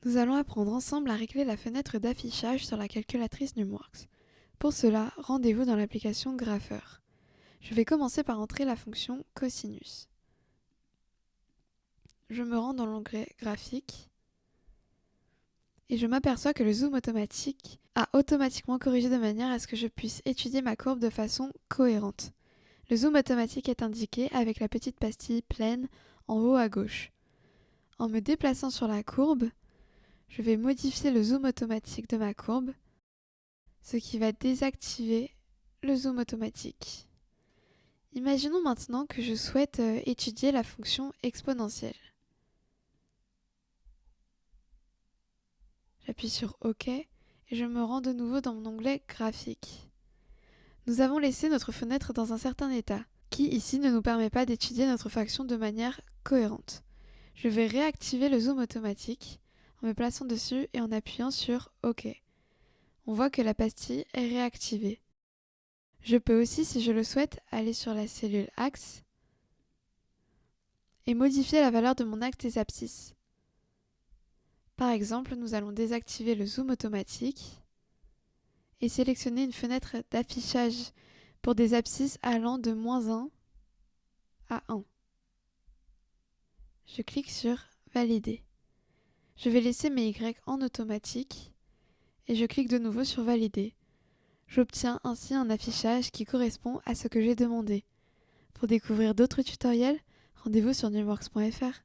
Nous allons apprendre ensemble à régler la fenêtre d'affichage sur la calculatrice Numworks. Pour cela, rendez-vous dans l'application Grapheur. Je vais commencer par entrer la fonction cosinus. Je me rends dans l'onglet graphique et je m'aperçois que le zoom automatique a automatiquement corrigé de manière à ce que je puisse étudier ma courbe de façon cohérente. Le zoom automatique est indiqué avec la petite pastille pleine en haut à gauche. En me déplaçant sur la courbe, je vais modifier le zoom automatique de ma courbe, ce qui va désactiver le zoom automatique. Imaginons maintenant que je souhaite étudier la fonction exponentielle. J'appuie sur OK et je me rends de nouveau dans mon onglet graphique. Nous avons laissé notre fenêtre dans un certain état, qui ici ne nous permet pas d'étudier notre fonction de manière cohérente. Je vais réactiver le zoom automatique en me plaçant dessus et en appuyant sur OK. On voit que la pastille est réactivée. Je peux aussi, si je le souhaite, aller sur la cellule axe et modifier la valeur de mon axe des abscisses. Par exemple, nous allons désactiver le zoom automatique et sélectionner une fenêtre d'affichage pour des abscisses allant de -1 à 1. Je clique sur Valider. Je vais laisser mes Y en automatique et je clique de nouveau sur Valider. J'obtiens ainsi un affichage qui correspond à ce que j'ai demandé. Pour découvrir d'autres tutoriels, rendez-vous sur numworks.fr.